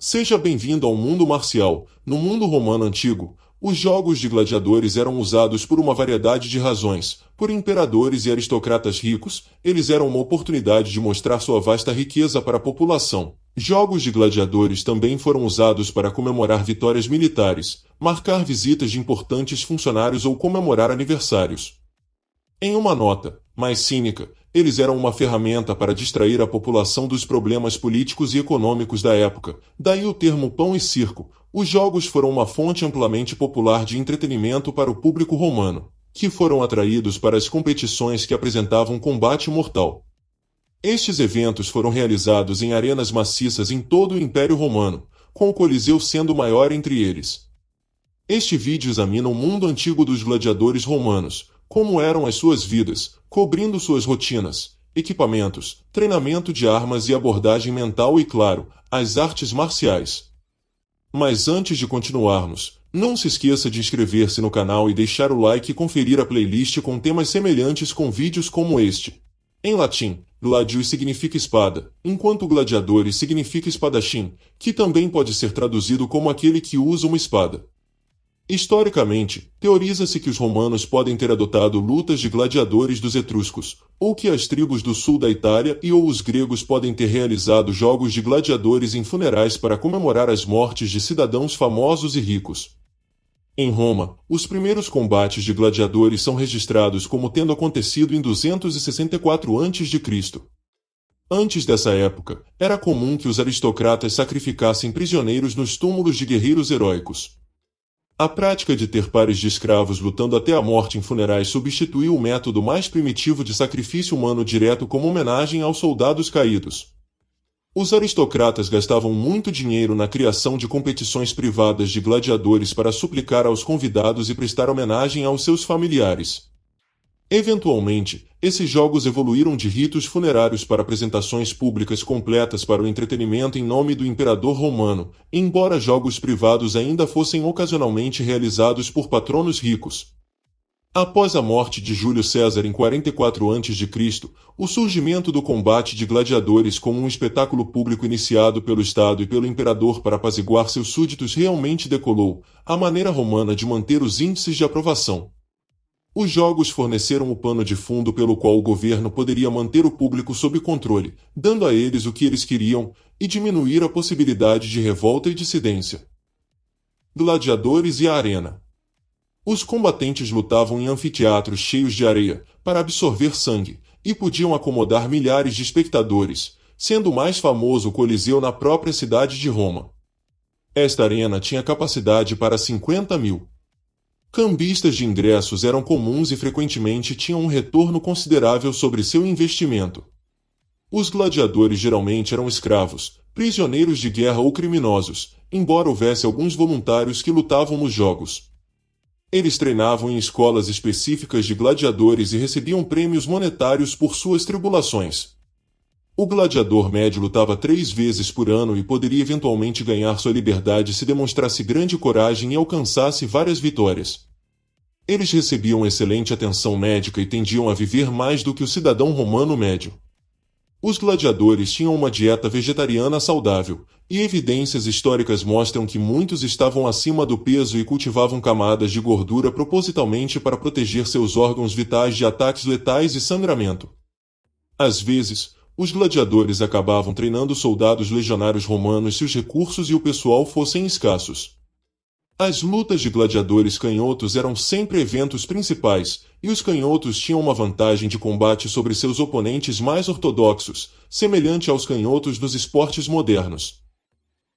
Seja bem-vindo ao mundo marcial. No mundo romano antigo, os jogos de gladiadores eram usados por uma variedade de razões. Por imperadores e aristocratas ricos, eles eram uma oportunidade de mostrar sua vasta riqueza para a população. Jogos de gladiadores também foram usados para comemorar vitórias militares, marcar visitas de importantes funcionários ou comemorar aniversários. Em uma nota mais cínica, eles eram uma ferramenta para distrair a população dos problemas políticos e econômicos da época, daí o termo pão e circo. Os jogos foram uma fonte amplamente popular de entretenimento para o público romano, que foram atraídos para as competições que apresentavam combate mortal. Estes eventos foram realizados em arenas maciças em todo o Império Romano, com o Coliseu sendo o maior entre eles. Este vídeo examina o mundo antigo dos gladiadores romanos, como eram as suas vidas, cobrindo suas rotinas, equipamentos, treinamento de armas e abordagem mental e, claro, as artes marciais. Mas antes de continuarmos, não se esqueça de inscrever-se no canal e deixar o like e conferir a playlist com temas semelhantes com vídeos como este. Em latim, gladius significa espada, enquanto gladiadores significa espadachim, que também pode ser traduzido como aquele que usa uma espada. Historicamente, teoriza-se que os romanos podem ter adotado lutas de gladiadores dos etruscos, ou que as tribos do sul da Itália e ou os gregos podem ter realizado jogos de gladiadores em funerais para comemorar as mortes de cidadãos famosos e ricos. Em Roma, os primeiros combates de gladiadores são registrados como tendo acontecido em 264 a.C. Antes dessa época, era comum que os aristocratas sacrificassem prisioneiros nos túmulos de guerreiros heróicos. A prática de ter pares de escravos lutando até a morte em funerais substituiu o método mais primitivo de sacrifício humano direto como homenagem aos soldados caídos. Os aristocratas gastavam muito dinheiro na criação de competições privadas de gladiadores para suplicar aos convidados e prestar homenagem aos seus familiares. Eventualmente, esses jogos evoluíram de ritos funerários para apresentações públicas completas para o entretenimento em nome do imperador romano, embora jogos privados ainda fossem ocasionalmente realizados por patronos ricos. Após a morte de Júlio César em 44 a.C., o surgimento do combate de gladiadores como um espetáculo público iniciado pelo Estado e pelo imperador para apaziguar seus súditos realmente decolou a maneira romana de manter os índices de aprovação. Os jogos forneceram o pano de fundo pelo qual o governo poderia manter o público sob controle, dando a eles o que eles queriam, e diminuir a possibilidade de revolta e dissidência. Gladiadores e a arena. Os combatentes lutavam em anfiteatros cheios de areia, para absorver sangue, e podiam acomodar milhares de espectadores, sendo o mais famoso o Coliseu na própria cidade de Roma. Esta arena tinha capacidade para 50.000. Cambistas de ingressos eram comuns e frequentemente tinham um retorno considerável sobre seu investimento. Os gladiadores geralmente eram escravos, prisioneiros de guerra ou criminosos, embora houvesse alguns voluntários que lutavam nos jogos. Eles treinavam em escolas específicas de gladiadores e recebiam prêmios monetários por suas tribulações. O gladiador médio lutava 3 vezes por ano e poderia eventualmente ganhar sua liberdade se demonstrasse grande coragem e alcançasse várias vitórias. Eles recebiam excelente atenção médica e tendiam a viver mais do que o cidadão romano médio. Os gladiadores tinham uma dieta vegetariana saudável, e evidências históricas mostram que muitos estavam acima do peso e cultivavam camadas de gordura propositalmente para proteger seus órgãos vitais de ataques letais e sangramento. Às vezes, os gladiadores acabavam treinando soldados legionários romanos se os recursos e o pessoal fossem escassos. As lutas de gladiadores canhotos eram sempre eventos principais, e os canhotos tinham uma vantagem de combate sobre seus oponentes mais ortodoxos, semelhante aos canhotos dos esportes modernos.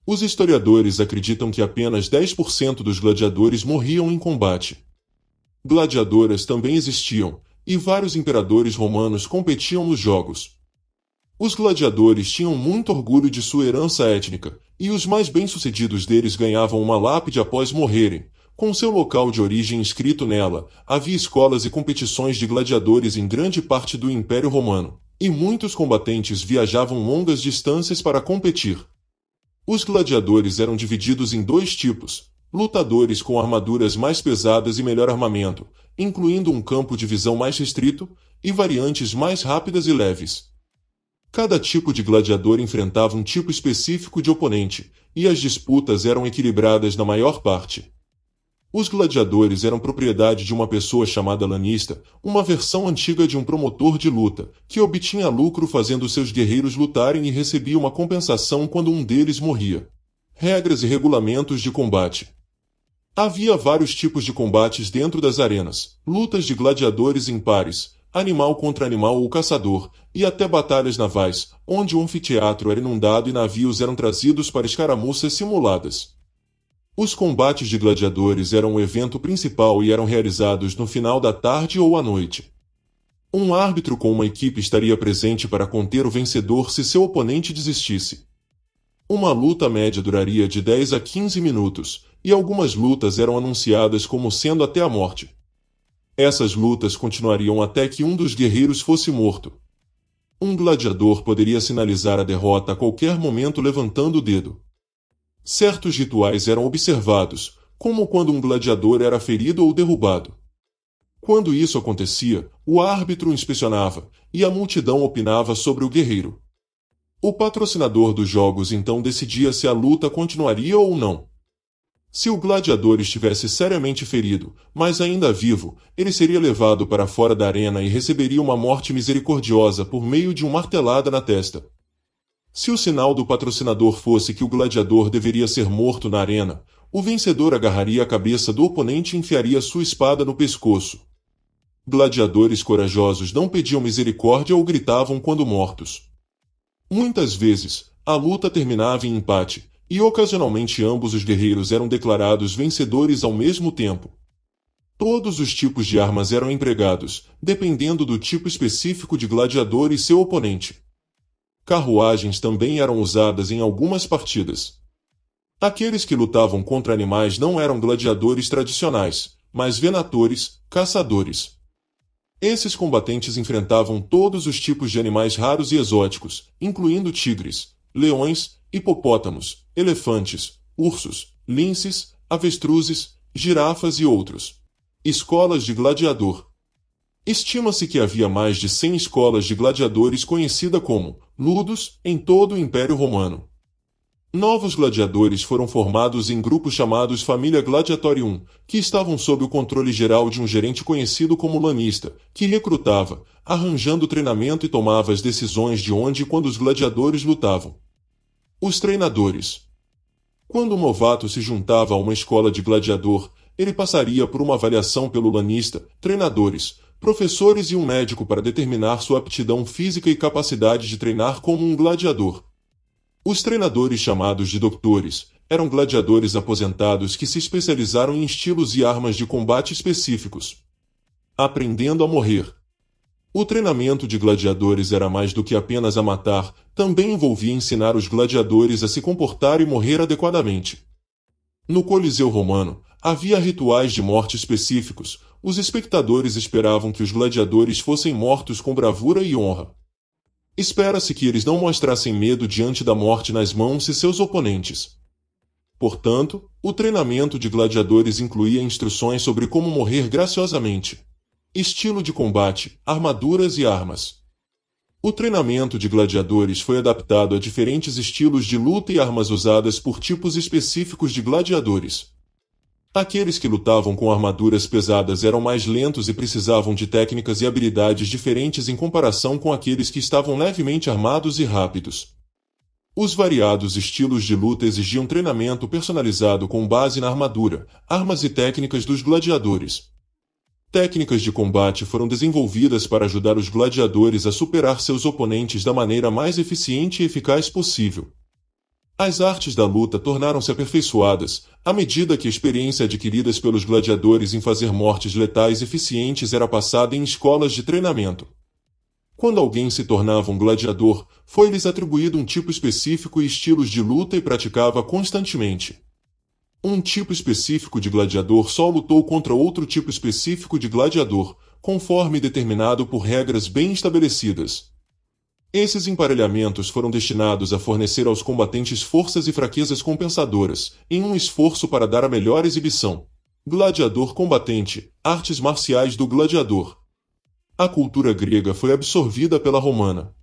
Os historiadores acreditam que apenas 10% dos gladiadores morriam em combate. Gladiadoras também existiam, e vários imperadores romanos competiam nos jogos. Os gladiadores tinham muito orgulho de sua herança étnica, e os mais bem-sucedidos deles ganhavam uma lápide após morrerem, com seu local de origem escrito nela. Havia escolas e competições de gladiadores em grande parte do Império Romano, e muitos combatentes viajavam longas distâncias para competir. Os gladiadores eram divididos em 2 tipos: lutadores com armaduras mais pesadas e melhor armamento, incluindo um campo de visão mais restrito, e variantes mais rápidas e leves. Cada tipo de gladiador enfrentava um tipo específico de oponente, e as disputas eram equilibradas na maior parte. Os gladiadores eram propriedade de uma pessoa chamada lanista, uma versão antiga de um promotor de luta, que obtinha lucro fazendo seus guerreiros lutarem e recebia uma compensação quando um deles morria. Regras e regulamentos de combate. Havia vários tipos de combates dentro das arenas, lutas de gladiadores em pares, animal contra animal ou caçador, e até batalhas navais, onde o anfiteatro era inundado e navios eram trazidos para escaramuças simuladas. Os combates de gladiadores eram o evento principal e eram realizados no final da tarde ou à noite. Um árbitro com uma equipe estaria presente para conter o vencedor se seu oponente desistisse. Uma luta média duraria de 10 a 15 minutos, e algumas lutas eram anunciadas como sendo até a morte. Essas lutas continuariam até que um dos guerreiros fosse morto. Um gladiador poderia sinalizar a derrota a qualquer momento levantando o dedo. Certos rituais eram observados, como quando um gladiador era ferido ou derrubado. Quando isso acontecia, o árbitro inspecionava, e a multidão opinava sobre o guerreiro. O patrocinador dos jogos então decidia se a luta continuaria ou não. Se o gladiador estivesse seriamente ferido, mas ainda vivo, ele seria levado para fora da arena e receberia uma morte misericordiosa por meio de uma martelada na testa. Se o sinal do patrocinador fosse que o gladiador deveria ser morto na arena, o vencedor agarraria a cabeça do oponente e enfiaria sua espada no pescoço. Gladiadores corajosos não pediam misericórdia ou gritavam quando mortos. Muitas vezes, a luta terminava em empate, e ocasionalmente ambos os guerreiros eram declarados vencedores ao mesmo tempo. Todos os tipos de armas eram empregados, dependendo do tipo específico de gladiador e seu oponente. Carruagens também eram usadas em algumas partidas. Aqueles que lutavam contra animais não eram gladiadores tradicionais, mas venatores, caçadores. Esses combatentes enfrentavam todos os tipos de animais raros e exóticos, incluindo tigres, leões, hipopótamos, elefantes, ursos, linces, avestruzes, girafas e outros. Escolas de gladiador. Estima-se que havia mais de 100 escolas de gladiadores conhecidas como Ludus em todo o Império Romano. Novos gladiadores foram formados em grupos chamados Família Gladiatorium, que estavam sob o controle geral de um gerente conhecido como lanista, que recrutava, arranjando treinamento e tomava as decisões de onde e quando os gladiadores lutavam. Os treinadores. Quando um novato se juntava a uma escola de gladiador, ele passaria por uma avaliação pelo lanista, treinadores, professores e um médico para determinar sua aptidão física e capacidade de treinar como um gladiador. Os treinadores chamados de doutores eram gladiadores aposentados que se especializaram em estilos e armas de combate específicos. Aprendendo a morrer. O treinamento de gladiadores era mais do que apenas a matar, também envolvia ensinar os gladiadores a se comportar e morrer adequadamente. No Coliseu Romano, havia rituais de morte específicos. Os espectadores esperavam que os gladiadores fossem mortos com bravura e honra. Espera-se que eles não mostrassem medo diante da morte nas mãos de seus oponentes. Portanto, o treinamento de gladiadores incluía instruções sobre como morrer graciosamente. Estilo de combate, armaduras e armas. O treinamento de gladiadores foi adaptado a diferentes estilos de luta e armas usadas por tipos específicos de gladiadores. Aqueles que lutavam com armaduras pesadas eram mais lentos e precisavam de técnicas e habilidades diferentes em comparação com aqueles que estavam levemente armados e rápidos. Os variados estilos de luta exigiam treinamento personalizado com base na armadura, armas e técnicas dos gladiadores. Técnicas de combate foram desenvolvidas para ajudar os gladiadores a superar seus oponentes da maneira mais eficiente e eficaz possível. As artes da luta tornaram-se aperfeiçoadas, à medida que a experiência adquirida pelos gladiadores em fazer mortes letais eficientes era passada em escolas de treinamento. Quando alguém se tornava um gladiador, foi-lhes atribuído um tipo específico e estilos de luta e praticava constantemente. Um tipo específico de gladiador só lutou contra outro tipo específico de gladiador, conforme determinado por regras bem estabelecidas. Esses emparelhamentos foram destinados a fornecer aos combatentes forças e fraquezas compensadoras, em um esforço para dar a melhor exibição. Gladiador combatente, artes marciais do gladiador. A cultura grega foi absorvida pela romana.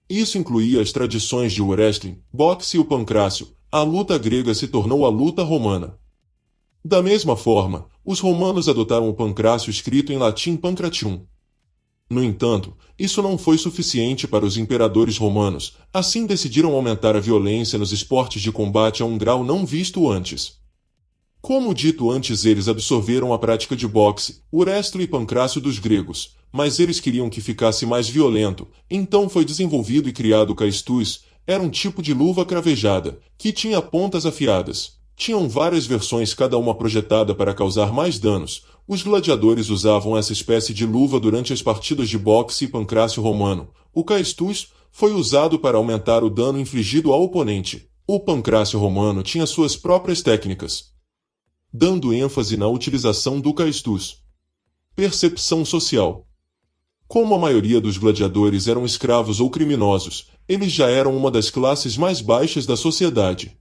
Isso incluía as tradições de wrestling, boxe e o pancrácio. A luta grega se tornou a luta romana. Da mesma forma, os romanos adotaram o pancrácio escrito em latim pancratium. No entanto, isso não foi suficiente para os imperadores romanos, assim decidiram aumentar a violência nos esportes de combate a um grau não visto antes. Como dito antes, eles absorveram a prática de boxe, wrestling e pancrácio dos gregos, mas eles queriam que ficasse mais violento, então foi desenvolvido e criado o caestus. Era um tipo de luva cravejada, que tinha pontas afiadas. Tinham várias versões, cada uma projetada para causar mais danos. Os gladiadores usavam essa espécie de luva durante as partidas de boxe e pancrácio romano. O caestus foi usado para aumentar o dano infligido ao oponente. O pancrácio romano tinha suas próprias técnicas, dando ênfase na utilização do caestus. Percepção social. Como a maioria dos gladiadores eram escravos ou criminosos, eles já eram uma das classes mais baixas da sociedade.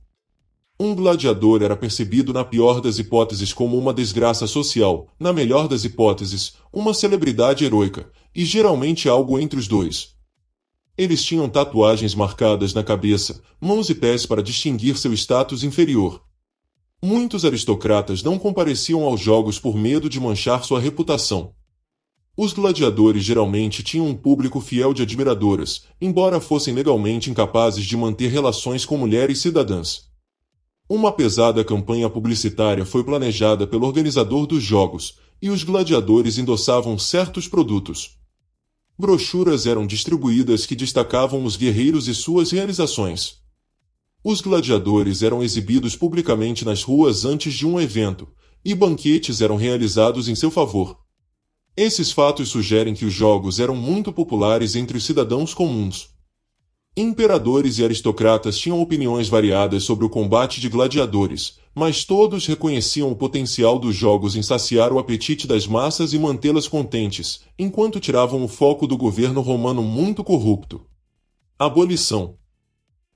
Um gladiador era percebido na pior das hipóteses como uma desgraça social, na melhor das hipóteses, uma celebridade heroica, e geralmente algo entre os dois. Eles tinham tatuagens marcadas na cabeça, mãos e pés para distinguir seu status inferior. Muitos aristocratas não compareciam aos jogos por medo de manchar sua reputação. Os gladiadores geralmente tinham um público fiel de admiradoras, embora fossem legalmente incapazes de manter relações com mulheres cidadãs. Uma pesada campanha publicitária foi planejada pelo organizador dos jogos, e os gladiadores endossavam certos produtos. Brochuras eram distribuídas que destacavam os guerreiros e suas realizações. Os gladiadores eram exibidos publicamente nas ruas antes de um evento, e banquetes eram realizados em seu favor. Esses fatos sugerem que os jogos eram muito populares entre os cidadãos comuns. Imperadores e aristocratas tinham opiniões variadas sobre o combate de gladiadores, mas todos reconheciam o potencial dos jogos em saciar o apetite das massas e mantê-las contentes, enquanto tiravam o foco do governo romano muito corrupto. Abolição.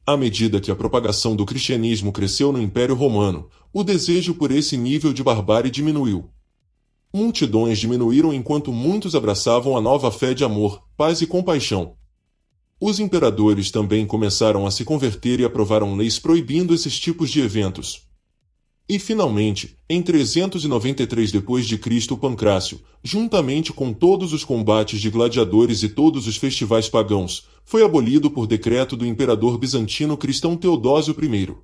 À medida que a propagação do cristianismo cresceu no Império Romano, o desejo por esse nível de barbárie diminuiu. Multidões diminuíram enquanto muitos abraçavam a nova fé de amor, paz e compaixão. Os imperadores também começaram a se converter e aprovaram leis proibindo esses tipos de eventos. E finalmente, em 393 d.C., o pancrácio, juntamente com todos os combates de gladiadores e todos os festivais pagãos, foi abolido por decreto do imperador bizantino cristão Teodósio I.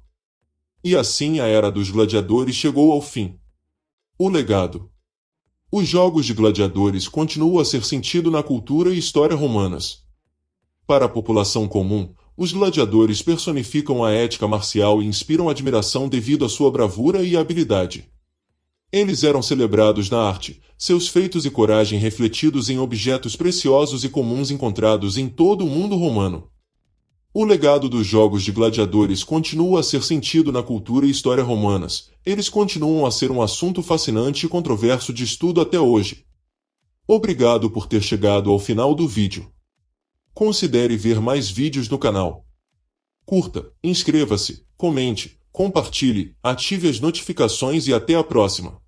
E assim a era dos gladiadores chegou ao fim. O legado. Os jogos de gladiadores continuam a ser sentido na cultura e história romanas. Para a população comum, os gladiadores personificam a ética marcial e inspiram admiração devido à sua bravura e habilidade. Eles eram celebrados na arte, seus feitos e coragem refletidos em objetos preciosos e comuns encontrados em todo o mundo romano. O legado dos jogos de gladiadores continua a ser sentido na cultura e história romanas. Eles continuam a ser um assunto fascinante e controverso de estudo até hoje. Obrigado por ter chegado ao final do vídeo. Considere ver mais vídeos no canal. Curta, inscreva-se, comente, compartilhe, ative as notificações e até a próxima.